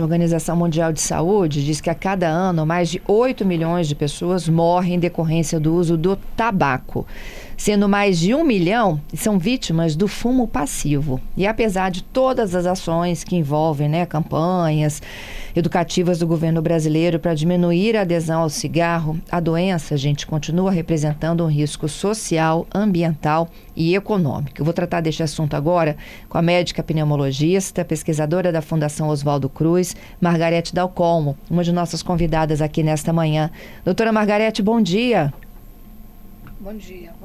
A Organização Mundial de Saúde diz que a cada ano mais de 8 milhões de pessoas morrem em decorrência do uso do tabaco, sendo mais de 1 milhão são vítimas do fumo passivo. E apesar de todas as ações que envolvem, campanhas educativas do governo brasileiro para diminuir a adesão ao cigarro, a doença, gente, continua representando um risco social, ambiental e econômico. Eu vou tratar deste assunto agora com a médica pneumologista, pesquisadora da Fundação Oswaldo Cruz, Margarete Dal Colmo, uma de nossas convidadas aqui nesta manhã. Doutora Margarete, bom dia. Bom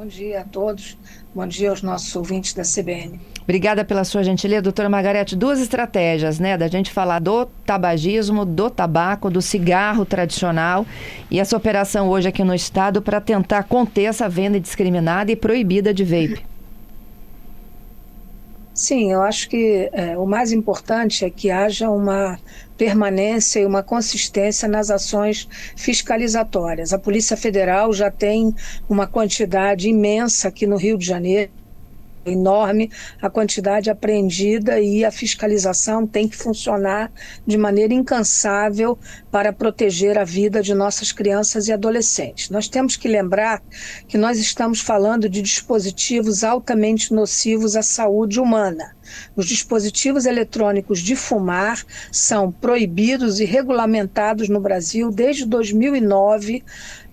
dia a todos, bom dia aos nossos ouvintes da CBN. Obrigada pela sua gentileza, doutora Margarete. Duas estratégias, da gente falar do tabagismo, do tabaco, do cigarro tradicional e essa operação hoje aqui no estado para tentar conter essa venda indiscriminada e proibida de vape. Sim, eu acho que o mais importante é que haja uma permanência e uma consistência nas ações fiscalizatórias. A Polícia Federal já tem uma quantidade imensa aqui no Rio de Janeiro, enorme a quantidade apreendida, e a fiscalização tem que funcionar de maneira incansável para proteger a vida de nossas crianças e adolescentes. Nós temos que lembrar que nós estamos falando de dispositivos altamente nocivos à saúde humana. Os dispositivos eletrônicos de fumar são proibidos e regulamentados no Brasil desde 2009.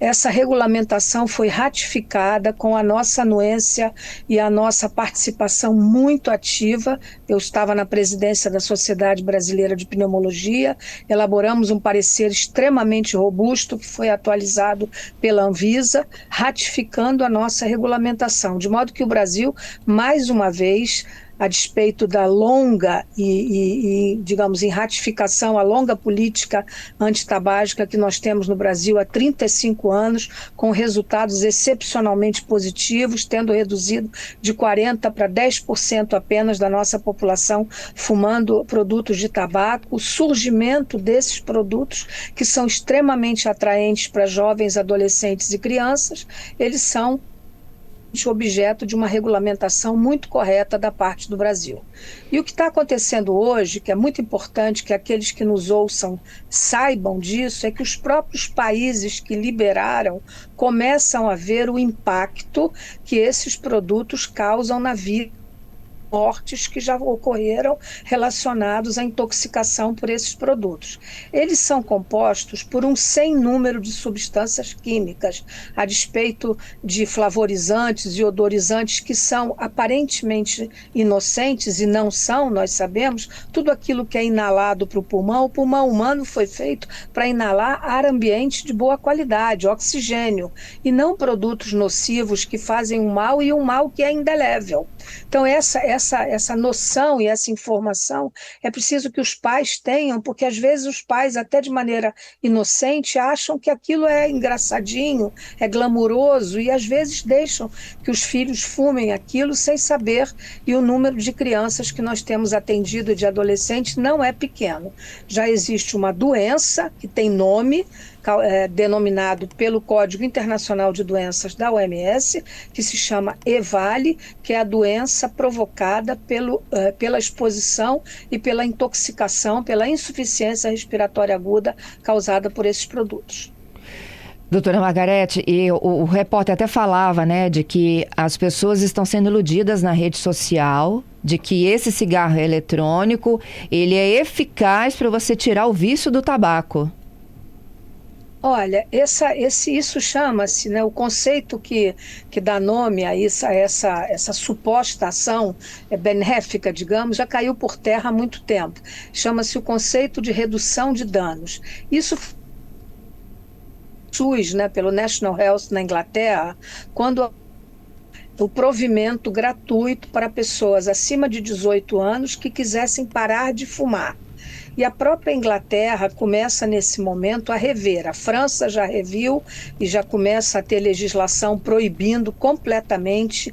Essa regulamentação foi ratificada com a nossa anuência e a nossa participação muito ativa. Eu estava na presidência da Sociedade Brasileira de Pneumologia, elaboramos um parecer extremamente robusto que foi atualizado pela Anvisa, ratificando a nossa regulamentação, de modo que o Brasil, mais uma vez, a despeito da longa digamos, em ratificação, a longa política antitabágica que nós temos no Brasil há 35 anos, com resultados excepcionalmente positivos, tendo reduzido de 40% para 10% apenas da nossa população fumando produtos de tabaco. O surgimento desses produtos, que são extremamente atraentes para jovens, adolescentes e crianças, eles são objeto de uma regulamentação muito correta da parte do Brasil. E o que está acontecendo hoje, que é muito importante que aqueles que nos ouçam saibam disso, é que os próprios países que liberaram começam a ver o impacto que esses produtos causam na vida, mortes que já ocorreram relacionados à intoxicação por esses produtos. Eles são compostos por um sem número de substâncias químicas, a despeito de flavorizantes e odorizantes que são aparentemente inocentes e não são, nós sabemos. Tudo aquilo que é inalado para o pulmão humano foi feito para inalar ar ambiente de boa qualidade, oxigênio, e não produtos nocivos que fazem um mal, e um mal que é indelével. Então essa noção e essa informação é preciso que os pais tenham, porque às vezes os pais, até de maneira inocente, acham que aquilo é engraçadinho, é glamuroso, e às vezes deixam que os filhos fumem aquilo sem saber, e o número de crianças que nós temos atendido, de adolescentes, não é pequeno. Já existe uma doença que tem nome, denominado pelo Código Internacional de Doenças da OMS, que se chama EVALI, que é a doença provocada pela exposição e pela intoxicação, pela insuficiência respiratória aguda causada por esses produtos. Doutora Margarete, e o repórter até falava, de que as pessoas estão sendo iludidas na rede social, de que esse cigarro eletrônico, ele é eficaz para você tirar o vício do tabaco. Olha, isso chama-se, o conceito que dá nome a essa suposta ação benéfica, digamos, já caiu por terra há muito tempo. Chama-se o conceito de redução de danos. Isso SUS, pelo National Health na Inglaterra, quando o provimento gratuito para pessoas acima de 18 anos que quisessem parar de fumar. E a própria Inglaterra começa nesse momento a rever. A França já reviu e já começa a ter legislação proibindo completamente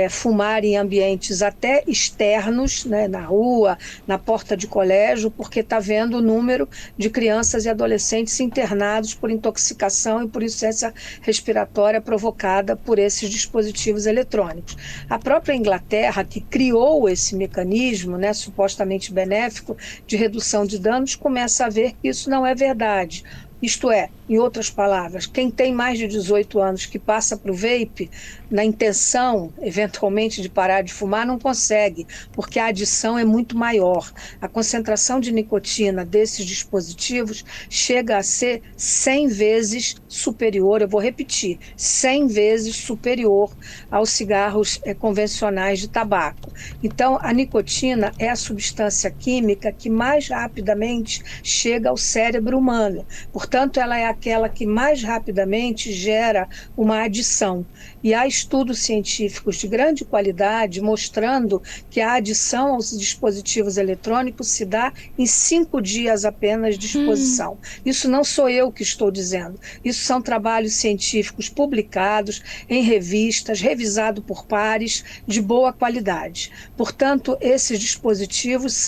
fumar em ambientes até externos, na rua, na porta de colégio, porque está vendo o número de crianças e adolescentes internados por intoxicação e por insuficiência respiratória provocada por esses dispositivos eletrônicos. A própria Inglaterra, que criou esse mecanismo, supostamente benéfico, de redução previsão de danos, começa a ver que isso não é verdade. Isto é, em outras palavras, quem tem mais de 18 anos que passa para o vape, na intenção, eventualmente, de parar de fumar, não consegue, porque a adição é muito maior. A concentração de nicotina desses dispositivos chega a ser 100 vezes superior, eu vou repetir, 100 vezes superior aos cigarros convencionais de tabaco. Então, a nicotina é a substância química que mais rapidamente chega ao cérebro humano. Portanto, ela é aquela que mais rapidamente gera uma adição. E há estudos científicos de grande qualidade mostrando que a adição aos dispositivos eletrônicos se dá em 5 dias apenas de exposição. Isso não sou eu que estou dizendo. Isso são trabalhos científicos publicados em revistas, revisados por pares de boa qualidade. Portanto, esses dispositivos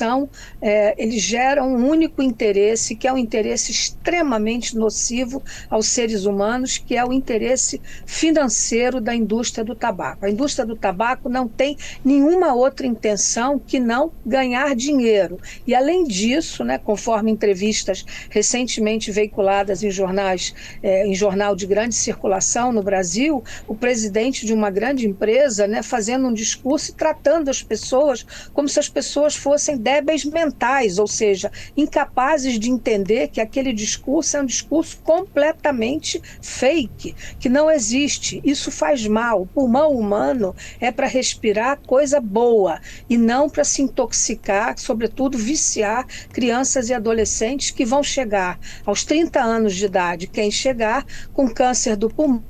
eles geram um único interesse, que é um interesse extremamente nocivo aos seres humanos, que é o interesse financeiro da indústria do tabaco. A indústria do tabaco não tem nenhuma outra intenção que não ganhar dinheiro. E, além disso, conforme entrevistas recentemente veiculadas em jornal de grande circulação no Brasil, o presidente de uma grande empresa, fazendo um discurso e tratando as pessoas como se as pessoas fossem débeis mentais, ou seja, incapazes de entender que aquele discurso é um discurso completamente fake, que não existe. Isso faz mal. O pulmão humano é para respirar coisa boa e não para se intoxicar, sobretudo viciar crianças e adolescentes que vão chegar aos 30 anos de idade, quem chegar com câncer do pulmão,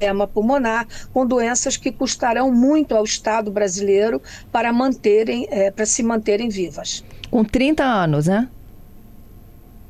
edema pulmonar, com doenças que custarão muito ao Estado brasileiro para se manterem vivas. Com 30 anos, né?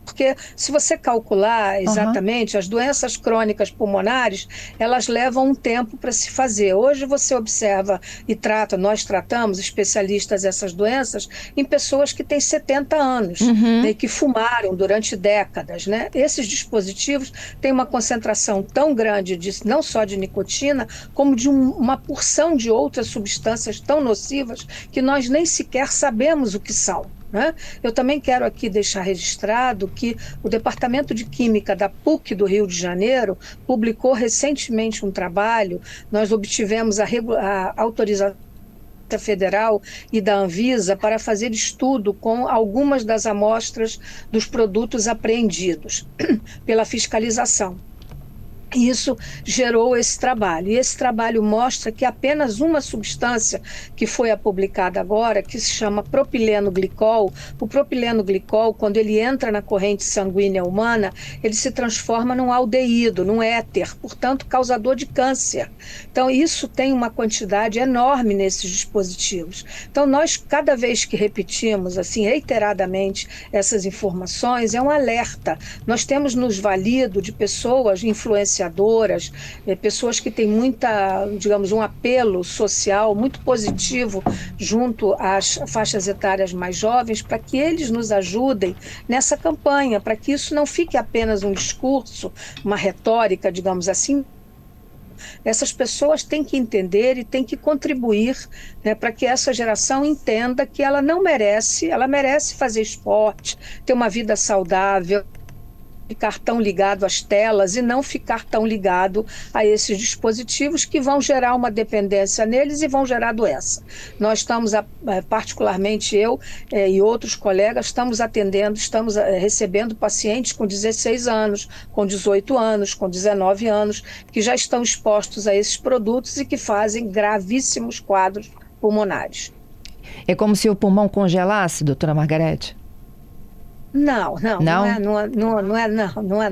Porque se você calcular exatamente, as doenças crônicas pulmonares, elas levam um tempo para se fazer. Hoje você observa e nós tratamos, especialistas, essas doenças em pessoas que têm 70 anos, e que fumaram durante décadas. Esses dispositivos têm uma concentração tão grande, não só de nicotina, como de uma porção de outras substâncias tão nocivas que nós nem sequer sabemos o que são. Eu também quero aqui deixar registrado que o Departamento de Química da PUC do Rio de Janeiro publicou recentemente um trabalho. Nós obtivemos a autorização federal e da Anvisa para fazer estudo com algumas das amostras dos produtos apreendidos pela fiscalização. E isso gerou esse trabalho. E esse trabalho mostra que apenas uma substância que foi publicada agora, que se chama propileno-glicol, o propileno-glicol, quando ele entra na corrente sanguínea humana, ele se transforma num aldeído, num éter, portanto, causador de câncer. Então, isso tem uma quantidade enorme nesses dispositivos. Então, nós, cada vez que repetimos, assim, reiteradamente, essas informações, é um alerta. Nós temos nos valido de pessoas influenciadoras, pessoas que têm um apelo social muito positivo junto às faixas etárias mais jovens, para que eles nos ajudem nessa campanha, para que isso não fique apenas um discurso, uma retórica, digamos assim. Essas pessoas têm que entender e têm que contribuir, para que essa geração entenda que ela merece fazer esporte, ter uma vida saudável, ficar tão ligado às telas e não ficar tão ligado a esses dispositivos que vão gerar uma dependência neles e vão gerar doença. Nós estamos, particularmente eu e outros colegas, estamos recebendo pacientes com 16 anos, com 18 anos, com 19 anos, que já estão expostos a esses produtos e que fazem gravíssimos quadros pulmonares. É como se o pulmão congelasse, doutora Margarete? Não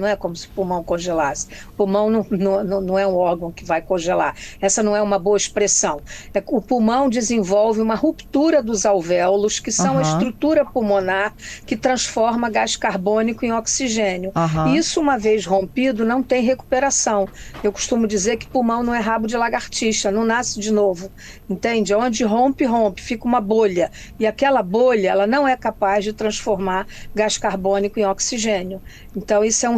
é como se o pulmão congelasse. O pulmão não é um órgão que vai congelar. Essa não é uma boa expressão. O pulmão desenvolve uma ruptura dos alvéolos, que são a estrutura pulmonar que transforma gás carbônico em oxigênio. E isso, uma vez rompido, não tem recuperação. Eu costumo dizer que pulmão não é rabo de lagartixa, não nasce de novo. Entende? Onde rompe, fica uma bolha. E aquela bolha, ela não é capaz de transformar gás carbônico em oxigênio. Então, isso é um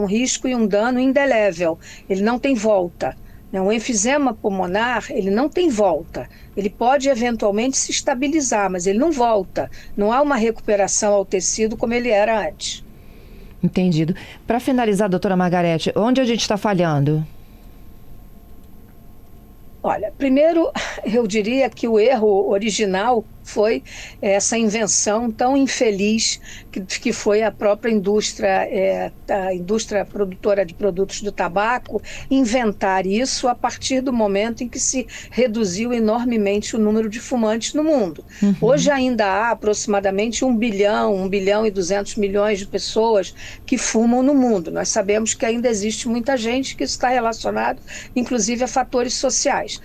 risco e um dano indelével. Ele não tem volta. né? Um enfisema pulmonar, ele não tem volta. Ele pode eventualmente se estabilizar, mas ele não volta. Não há uma recuperação ao tecido como ele era antes. Entendido. Para finalizar, doutora Margarete, onde a gente está falhando? Olha, primeiro eu diria que o erro original foi essa invenção tão infeliz que foi a própria indústria, a indústria produtora de produtos do tabaco, inventar isso a partir do momento em que se reduziu enormemente o número de fumantes no mundo. Hoje ainda há aproximadamente 1 bilhão e 200 milhões de pessoas que fumam no mundo. Nós sabemos que ainda existe muita gente que isso está relacionado, inclusive, a fatores sociais.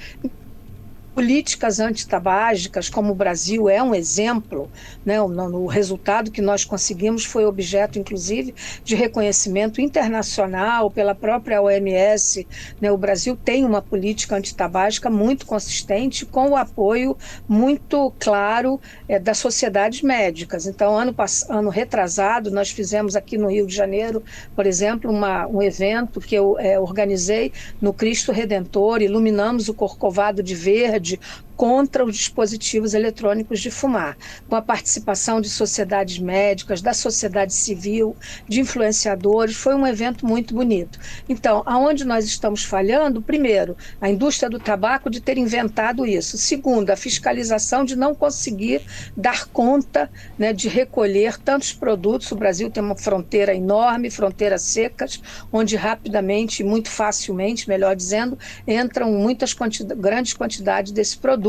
Políticas antitabágicas, como o Brasil é um exemplo, né? O resultado que nós conseguimos foi objeto, inclusive, de reconhecimento internacional pela própria OMS. Né? O Brasil tem uma política antitabágica muito consistente, com o apoio muito claro das sociedades médicas. Então, ano retrasado, nós fizemos aqui no Rio de Janeiro, por exemplo, um evento que eu organizei no Cristo Redentor, iluminamos o Corcovado de verde contra os dispositivos eletrônicos de fumar, com a participação de sociedades médicas, da sociedade civil, de influenciadores. Foi um evento muito bonito. Então, aonde nós estamos falhando? Primeiro, a indústria do tabaco de ter inventado isso. Segundo, a fiscalização de não conseguir dar conta, né, de recolher tantos produtos. O Brasil tem uma fronteira enorme, fronteiras secas, onde rapidamente, muito facilmente, melhor dizendo, entram grandes quantidades desses produtos,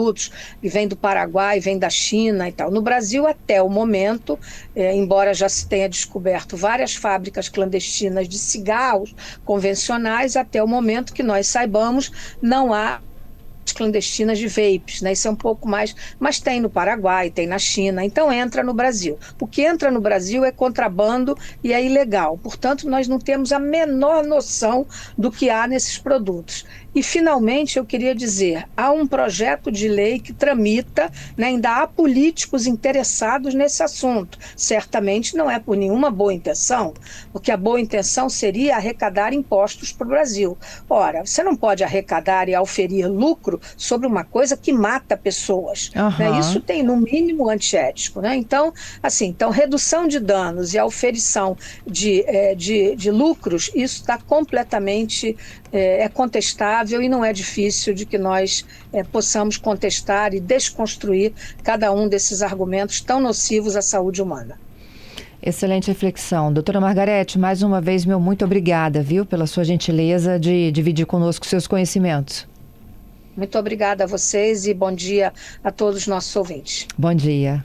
que vem do Paraguai, vem da China e tal. No Brasil, até o momento, embora já se tenha descoberto várias fábricas clandestinas de cigarros convencionais, até o momento que nós saibamos, não há clandestinas de vapes, né? Isso é um pouco mais, mas tem no Paraguai, tem na China, então entra no Brasil. O que entra no Brasil é contrabando e é ilegal, portanto nós não temos a menor noção do que há nesses produtos. E finalmente eu queria dizer, há um projeto de lei que tramita, né? Ainda há políticos interessados nesse assunto, certamente não é por nenhuma boa intenção, porque a boa intenção seria arrecadar impostos para o Brasil. Ora, você não pode arrecadar e auferir lucro sobre uma coisa que mata pessoas. Né? Isso tem, no mínimo, antiético. Né? Então, redução de danos e auferição de lucros, isso está completamente contestável e não é difícil de que nós possamos contestar e desconstruir cada um desses argumentos tão nocivos à saúde humana. Excelente reflexão. Doutora Margarete, mais uma vez, meu muito obrigada, viu, pela sua gentileza de dividir conosco seus conhecimentos. Muito obrigada a vocês e bom dia a todos os nossos ouvintes. Bom dia.